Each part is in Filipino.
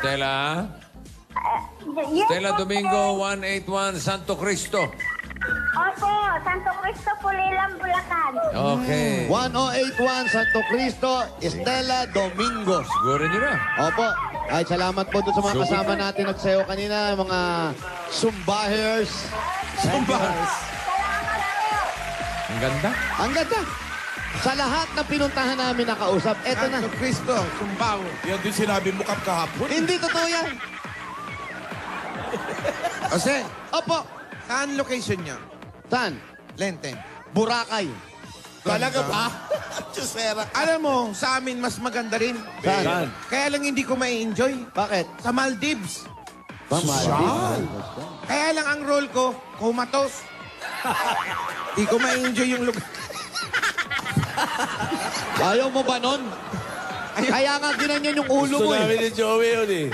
Stella? Yes Stella po, Domingo, sir. 181 Santo Cristo. Opo, Santo Cristo, Pulilang, Bulacan. Okay. 1081 Santo Cristo, Estela Domingo. Siguro nyo na. Opo. Ay, salamat po doon sa mga Super. kasama natin nagsayo kanina, mga Zumbahers. Zumbahers. Salamat po. Ang ganda. Ang ganda. Sa lahat na pinuntahan namin nakausap, eto na. Santo Cristo, Sumbaw. Yan din sinabi mo kahapon. Hindi totoo yan. Jose, Opo. saan location niya? Saan? Lente. Boracay. Talaga ba? Alam mo, sa amin mas maganda rin. Saan? Kaya lang hindi ko mai-enjoy. Bakit? Sa Maldives. Sosyal. Kaya lang ang role ko, kumatos. Hindi ko ma-enjoy yung lugar. Ayaw mo ba nun? Kaya nga ginanyan yung ulo Gusto mo namin eh. ni Joey yun eh.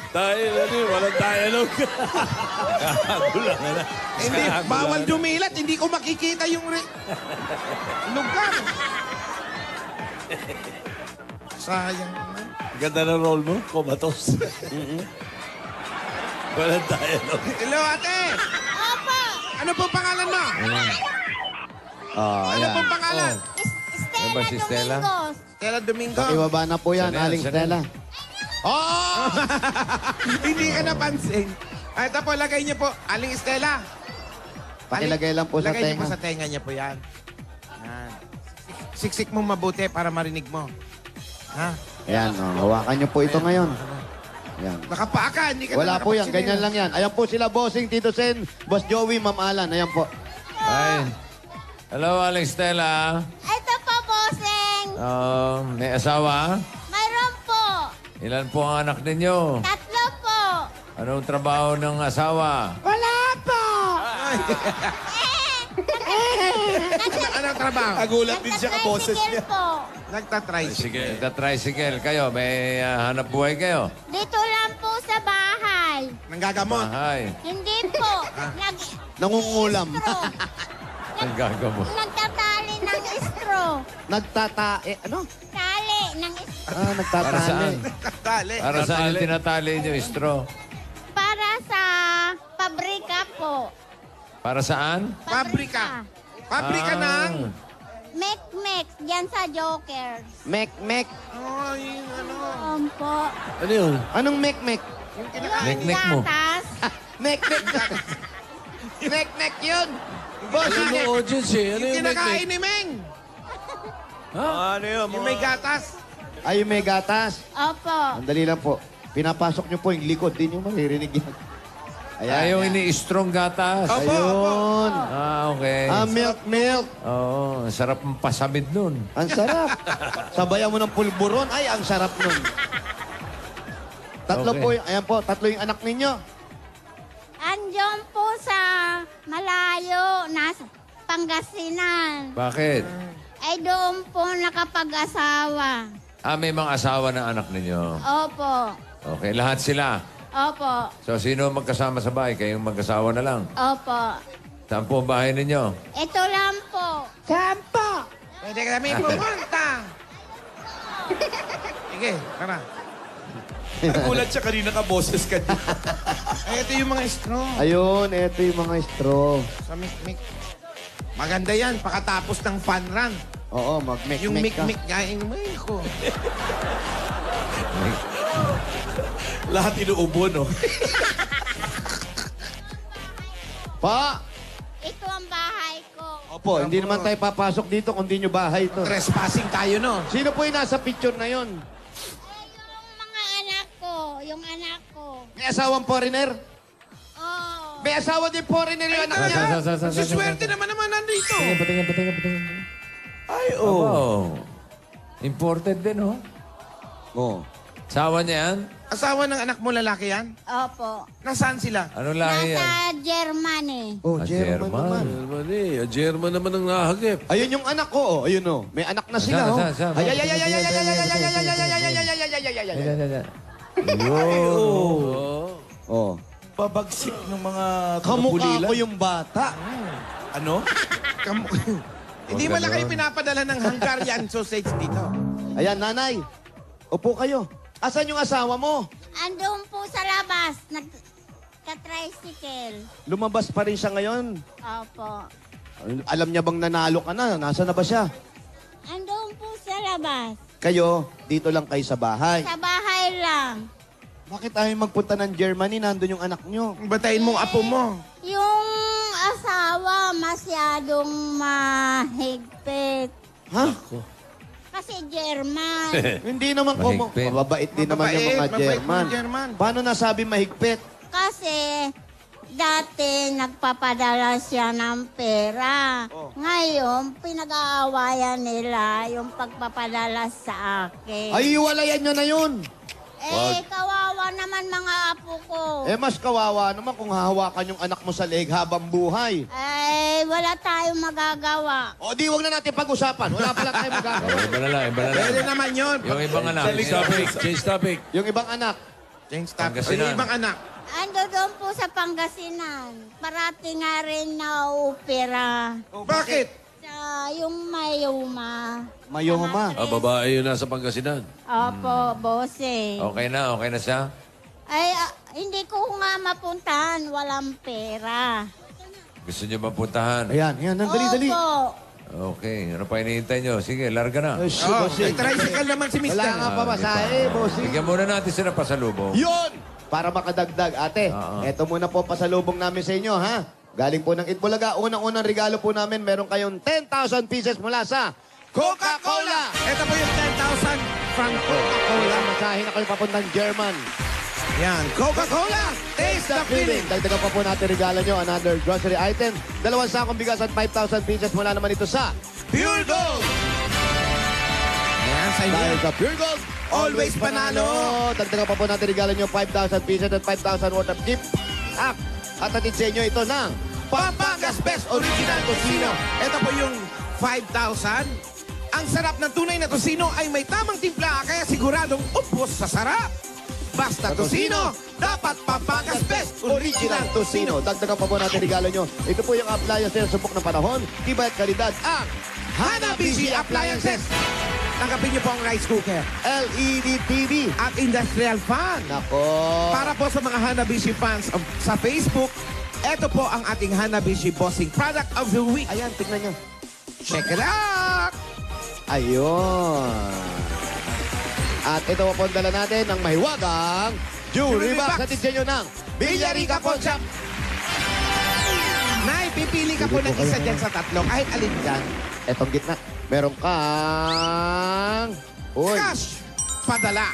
Dahil ano eh, walang dialogue. Kagulang na. Hindi, bawal dumilat. Hindi ko makikita yung lugar. Sayang naman. Ganda ng role mo, komatos. Walang dialogue. Hello, ate. Opo. Ano po pangalan mo? Ano Ayan. po pangalan? Ano ba si Stella? Domingos. Stella Domingo. Pakibaba na po yan, Chanel, Aling Chanel. Stella. Oo! Hindi ka napansin. Ito po, lagay niyo po. Aling Stella. Pakilagay lang po sa Lagay niyo po tenga. sa tenga niya po yan. Yan. Siksik mo mabuti para marinig mo. Ha? Ayan, hawakan niyo po ito ngayon. Ayan. Nakapaa ka, hindi ka Wala na po yan, nakapagsinila. ganyan lang yan. Ayan po sila, Bossing, Tito Sen, Boss Joey, Ma'am Alan. Ayan po. Ay. Hello, Alex Stella. Ito po, bossing. May asawa? Mayroon po. Ilan po ang anak ninyo? 3 po. Anong trabaho ng asawa? Wala pa! Anong trabaho? Nagulat din siya kaboses Nagtatricycle niya. po. Nagtatricycle. Sige. Nagta-tricycle kayo. May hanap buhay kayo. Dito lang po sa bahay. Nanggagamot. Bahay. Hindi po. Nangungulam. Ang gagamot. Nagtatali ng straw. Ano? Tali ng straw. Ah, Para nagtatali. saan? Nagtatali. Para saan yung tinatali niyo, straw? Para sa pabrika po. Para saan? Pabrika. Pabrika Ah. ng... Mek-mek. Diyan sa Jokers. Mek-mek. Oh, yung ano. Ompo. Ano yun? Anong mek-mek? Yung kinakain. Mek-mek mo. Gatas. Mek-mek. Mek-mek yun. Alam Bossing, mo, audience eh. Ano Yung yung kinakain ni Meng. Ano yun? Yung may gatas. ay, may gatas. Opo. Andali lang po. Pinapasok niyo po yung likod. Di niyo maririnig yan. Ayaw ini-strong gatas. Opo, opo. Ayun. Okay. Milk. Oo, sarap ang pasamid nun. Ang sarap. Sabayan mo ng pulburon. Ay, ang sarap nun. Tatlo Okay. po. Ayan po, tatlo yung anak ninyo. Andiyan po sa malayo, nasa Pangasinan. Bakit? Ay doon po nakapag-asawa. May mga asawa ng anak ninyo. Opo. Okay, lahat sila. Opo. So, sino magkasama sa bahay? Kayong mag-asawa na lang. Opo. Saan po ang bahay ninyo? Ito lang po. Pwede ka namin pumunta. Sige, tara. Nagulat siya kanina kaboses ka niya. Ay, ito yung mga straw. Ayun, eto yung mga straw. Sa mik-mik. Maganda yan, pakatapos ng fun run. Oo, mag-mek-mek Yung ka. mik-mik, kain mo ko. Lahat inuubo, no? Pa! Ito ang bahay ko. Opo, hindi naman tayo papasok dito kung di nyo bahay to. Trespassing tayo, no? Sino po yung nasa picture na yon? Yung mga anak ko. Yung anak ko. May asawang foreigner? Oh. May asawa din foreigner yung anak niya. Suswerte naman nandito. Patingin. Ay, Oh. Imported din, oh. Oo. Asawa niya yan? Asawa ng anak mo lalaki yan? Opo. Nasaan sila? Ano lahi yan? Nasa Germany. Oh, German German. naman. German eh. German naman ang nahagip. Ayun yung anak ko, oh. Ayun, oh. May anak na sila, oh. Saan? Ay, ay, ay, ay, ay, ay, ay, ay, ay, ay, ay, ay, ay, ay, ay, ay, ay. Oh. Pabagsik ng mga Kamukha tagapulilan. ko yung bata. Ano? Hindi mo lang kayo pinapadala ng Hungarian sausage dito. Ayan, nanay. Upo kayo. Asan yung asawa mo? Andun po sa labas, nagka-tricycle. Lumabas pa rin siya ngayon. Opo. Alam niya bang nanalo ka na? Nasaan na ba siya? Andun po sa labas. Kayo, dito lang kayo sa bahay. Sa bahay lang. Bakit ayaw magpunta ng Germany? Nandun yung anak nyo. Batayin mong apo mo. Yung asawa masyadong mahigpit. Ha? Kasi German. Hindi naman ko. Mahigpit. Mababait din naman yung mga Mabait German. mga German. Paano nasabi mahigpit? Kasi dati nagpapadala siya ng pera. Ngayon, pinag-aawayan nila yung pagpapadala sa akin. Ay, iwalayan nyo na yun. Kawawa naman mga apo ko. Mas kawawa naman kung hahawakan yung anak mo sa leeg habang buhay. Wala tayong magagawa. O di, wag na natin pag-usapan. Wala pala tayong magagawa. Iba na lang, iba na lang. Pwede naman yun. Yung ibang anak. Change topic. Change topic. Yung ibang anak. Change topic. Pangasinan. Yung ibang anak. Ando doon po sa Pangasinan. Parati nga rin na opera. Bakit? Sa yung Mayuma. Mayoma. Babae yun nasa Pangasinan. Opo, bossing. Okay na siya? Hindi ko nga mapuntahan. Walang pera. Gusto niyo mapuntahan? Ayan, dali. Opo. Okay, ano pa hinihintay niyo? Sige, larga na. Ay, Oh, may bossing. tricycle naman si Mister. Wala nga pa masahe, bossing. Bigyan muna natin sila pasalubong. Yun! Para makadagdag. Ate, Oo. eto muna po pasalubong namin sa inyo, ha? Galing po ng Itbulaga. Unang-unang regalo po namin, meron kayong 10,000 pieces mula sa Coca-Cola! Ito po yung 10,000 from Coca-Cola. Masahin na kayo papuntang German. Yan, Coca-Cola! Taste the feeling! Dagdagan pa po natin regalo nyo, another grocery item. 2 sakong bigas at 5,000 pieces mula naman ito sa Pure Gold! Yan, sa inyo. Dahil sa Pure Gold, Always panalo. Dagdagan pa po natin regalo nyo, 5,000 pieces at 5,000 worth of gift. At atid sa inyo ito ng Pampangas Best Original Tocino. Ito po yung 5,000. Ang sarap ng tunay na tocino ay may tamang timpla, kaya siguradong upos sa sarap. Basta tocino, dapat Pampangas Best Original Tocino. Dagdagan pa po natin regalo nyo. Ito po yung appliance na subok ng panahon, tibay at kalidad, ang Hanabishi Appliances. Tanggapin niyo po ang rice cooker LED TV. at industrial fan. Nako. Para po sa mga Hanabishi fans sa Facebook, ito po ang ating Hanabishi Bossing Product of the Week. Ayan, tignan nyo. Check it out! Ayun. At ito po ang dala natin ng mahiwagang jewelry Jewelry box. box. Atid sa inyo ng Villarica Pawn Shop. Nay, pipili ka po ng isa dyan sa tatlo, kahit alin dyan. Etong gitna. Meron kang... Uy. Cash! Padala!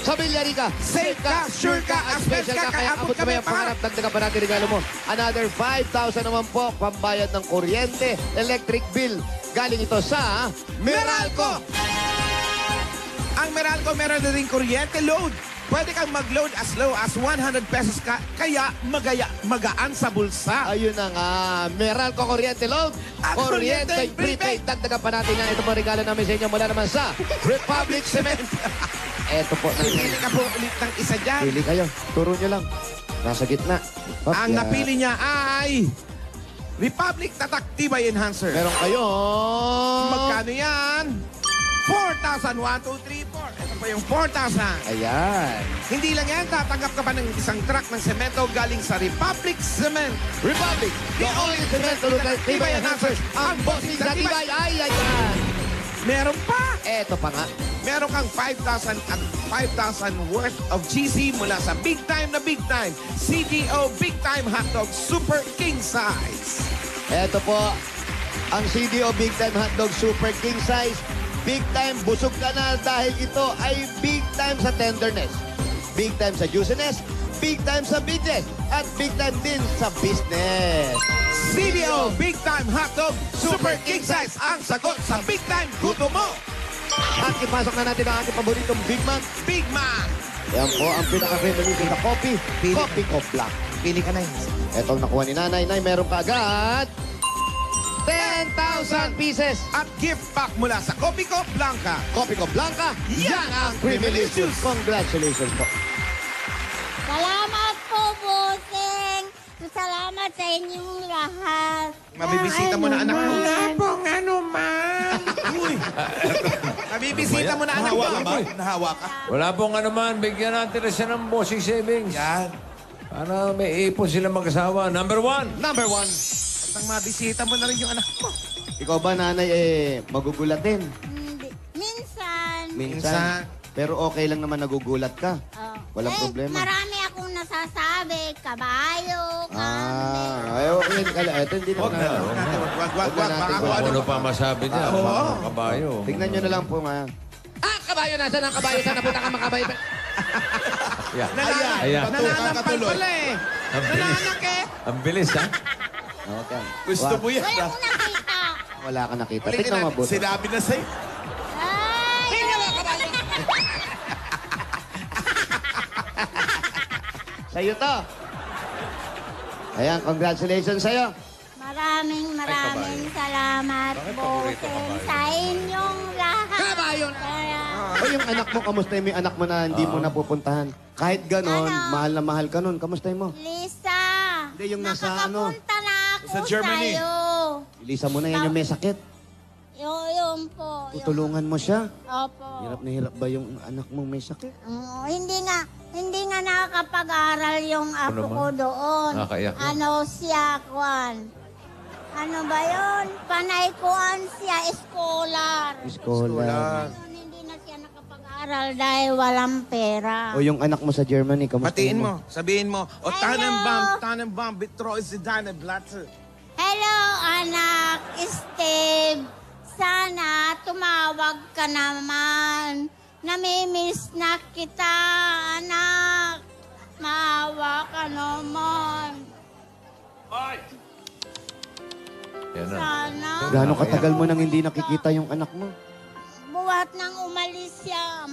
Sa Villarica, Safe ka, sure ka, at special ka, kaya abot kami ang pangarap. Dagdagan pa natin regalo mo. Another 5,000 naman po, pambayad ng kuryente, electric bill. Galing ito sa Meralco! Ang Meralco meron na rin kuryente load. Pwede kang mag-load as low as 100 pesos ka, kaya magaan sa bulsa. Ayun na nga, Meralco Kuryente Load. At Kuryente Kuryente Prepaid. Prepaid. Dagdagan pa natin yan. Ito po regalo namin sa inyo mula naman sa Republic Cement. Ito po. Pipili ka po ulit ng isa dyan. Pili kayo. Turo nyo lang. Nasa gitna. Hop, Ang yan. napili niya ay Republic Tatak Tibay Enhancer. Meron kayo. Magkano yan? 4,000. 1, 2, 3, 4. Ito pa yung 4,000. Ayan. Hindi lang yan, tatanggap ka pa ng isang truck ng semento galing sa Republic Cement. Republic. The only cement solution. Tibay Enhancers. Ang bossing sa Tibay. Ay, ayan. Meron pa! Eto pa nga. Meron kang 5,000 at 5,000 worth of GC mula sa Big Time na Big Time. CDO Big Time Hotdog Super King Size. Eto po. Ang CDO Big Time Hotdog Super King Size. Big time, busog ka na dahil ito ay big time sa tenderness. Big time sa juiciness. Big time sa bigness. At big time din sa business. CDO Big Time Hotdog Super King Size. Ang sagot sa Big Time gusto mo. At ipasok na natin ang ating paboritong Big Mac. Big Man. Yan po ang pinaka-reminiscent na coffee. Coffee Co Black. Pili ka na yun. Etong nakuha ni Nanay. Nay, meron ka agad 10,000 pieces. At gift pack mula sa Coffee Co Blanca. Coffee Co Blanca. Yan ang Creamylicious. Congratulations po. Salamat po, bossing. Salamat sa inyong lahat. Mabibisita mo na anak mo. Wala pong ano man. Uy. Nabibisita mo na anak mo. Nahawa ka ba? Nahawa ka? Wala pong ano man, bigyan natin na siya ng bossing savings. Yan. Para may ipon sila mag-asawa. Number 1. Number 1. At nang mabisita mo na rin yung anak mo. Ikaw ba, nanay, magugulatin? Hindi. Minsan. Minsan. Pero okay lang naman nagugulat ka. Oh. Walang problema. Marami akong nasasabi. Kabayo, kambing. Ay, okay. Ito hindi Wag naman. na. Wag natin. Wag. Wag na natin. Baka Kung ano pa masabi niya, mga kabayo. Tignan nyo na lang po, nga. Kabayo, nasaan ang kabayo? Sana punta ka makabayo. Yeah. Ayan. Nananampal pala eh. Ang bilis. Nananak eh. Ang bilis, ha? Okay. Gusto mo yan. Wala akong nakita. Wala ka nakita. Ulitin Tignan natin. mabuti. Sinabi na sa'yo. Ay! Sa'yo to. Ayan, congratulations sa'yo. Maraming salamat po sa inyong lahat. Kabayo na. O yung anak mo, kamusta yung anak mo na hindi mo napupuntahan? Kahit ganon, Ano? mahal na mahal ka nun. Kamusta mo? Lisa, Hindi, yung nasa ano? nakakapunta na ako Sa Germany. sa'yo. Ilisa mo na yan yung may sakit. Yun po. Tutulungan mo siya. Opo. Hirap na hirap ba yung anak mong may sakit? Hindi nga nakakapag-aral yung apo naman? ko doon. Nakakaiyak yun. Ano siya, Kwan? Ano ba yun? Panay kuan siya, scholar. Scholar. Ngayon, hindi na siya nakapag-aral dahil walang pera. O yung anak mo sa Germany, kamusta Patiin mo. Sabihin mo. O Hello. Tannenbaum, Betreu si Danneblatt. Hello, anak Steve. Sana tumawag ka naman. Namimiss na kita, anak. Maawa ka naman. Yan na. Sana. Gano'ng katagal mo nang hindi nakikita yung anak mo? Buwat nang umalis siya.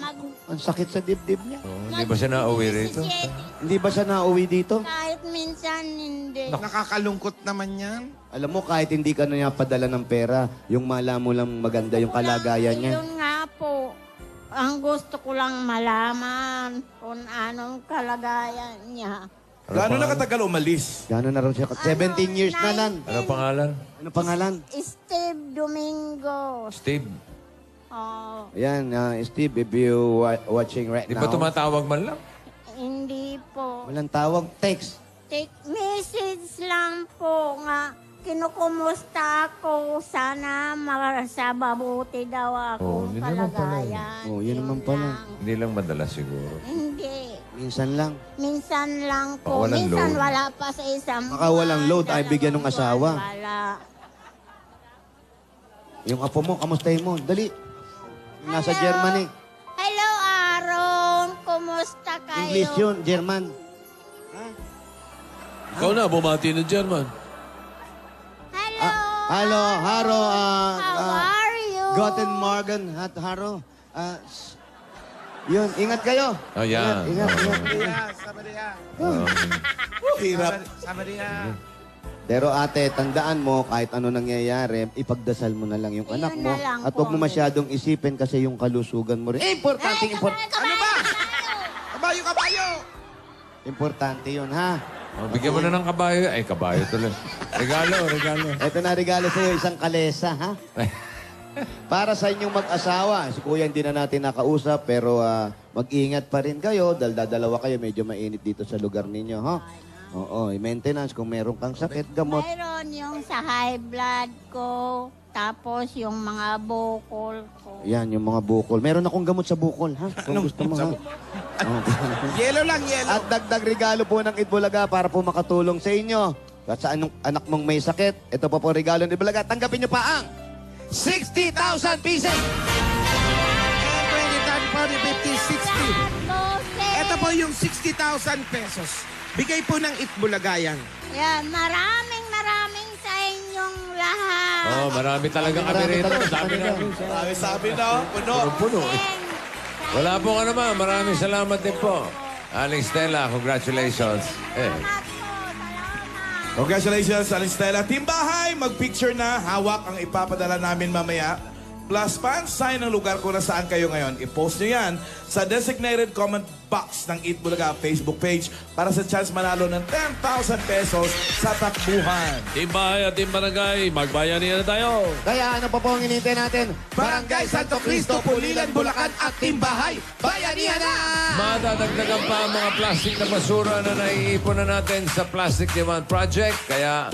Ang sakit sa dibdib niya. Oh, hindi ba siya nauwi rito? 17. Hindi ba siya nauwi dito? Kahit minsan hindi. Nakakalungkot naman yan. Alam mo, kahit hindi ka na niya padala ng pera, yung mala mo lang maganda yung kalagayan niya. Yun nga po. Ang gusto ko lang malaman kung anong kalagayan niya. Gaano na katagal umalis? Gano'n na raw siya? 17 years na lan. Ano pangalan? Ano pangalan? Steve Domingo. Steve. Oh, Ayan, Steve, if you watching right Di now. ba tumatawag man lang? hindi po. Walang tawag, text. Take message lang po nga. Kinukumusta ako. Sana masababuti daw Oh, akong yun naman pala kalagayan. Oh, yun naman pala. lang. Hindi lang madalas siguro. Hindi. Minsan lang. Minsan lang Baka po. walang Minsan load. wala pa sa isang Baka walang load, ay bigyan ng dalawang asawa. buwan, Wala. Yung apo mo, kamustahin mo? Dali. Yung nasa Germany. Hello, Aaron. Kumusta kayo? English yun, German. Ikaw na, bumati ng German. Hello. Hello, Haro. How are you? Guten Morgen, Haro. Yun, ingat kayo. Oh, yan. Ingat, Oh. ingat. Sabadiya. Hirap. Sabadiya. Pero ate, tandaan mo, kahit ano nangyayari, ipagdasal mo na lang yung Yun anak mo. na lang At po. huwag mo masyadong isipin kasi yung kalusugan mo rin. Importante, Ano ba? Kabayo! importante yun, ha? Oh, bigyan mo na ng kabayo. Ay, kabayo tuloy. Regalo. Ito na regalo sa'yo, isang kalesa, ha? Para sa inyong mag-asawa. Si Kuya hindi na natin nakausap, pero mag-ingat pa rin kayo dahil dadalawa kayo. Medyo mainit dito sa lugar ninyo, ha? Oo, maintenance. Kung meron kang sakit, gamot. Mayroon yung sa high blood ko. Tapos yung mga bukol ko. Yan, yung mga bukol. Meron akong gamot sa bukol, ha? Kung gusto mo, ha? Yellow lang, yellow. At dagdag regalo po ng Itbulaga para po makatulong sa inyo. At sa anong anak mong may sakit, ito pa po regalo ng Itbulaga. Tanggapin nyo pa ang 60,000 pieces! 20, 30, 40, 50, 60. Boses. Ito po yung 60,000 pesos. Bigay po ng Itbulagayan. Yan, maraming sa inyong lahat. Oh, marami talaga kami Marami rito. talaga Sabi kami namin. Sabi na, puno. Puno eh. Wala po ka naman. Maraming salamat din po. Aling Stella, congratulations. Salamat po, salamat. Congratulations, Aling Stella. Team Bahay, mag-picture na. Hawak ang ipapadala namin mamaya. Plus, sign ang lugar kung nasaan kayo ngayon. I-post nyo yan sa designated comment box ng Eat Bulaga Facebook page para sa chance manalo ng 10,000 pesos sa takbuhan. Team Bahay at Team Barangay, magbayanihan na tayo. Kaya ano pa po ang hinihintay natin? Barangay Santo Cristo, Pulilan, Bulacan at Timbahay. Bayanihan na! Madadagdagan pa ang mga plastic na basura na naiipon na natin sa Plastic Demand Project. Kaya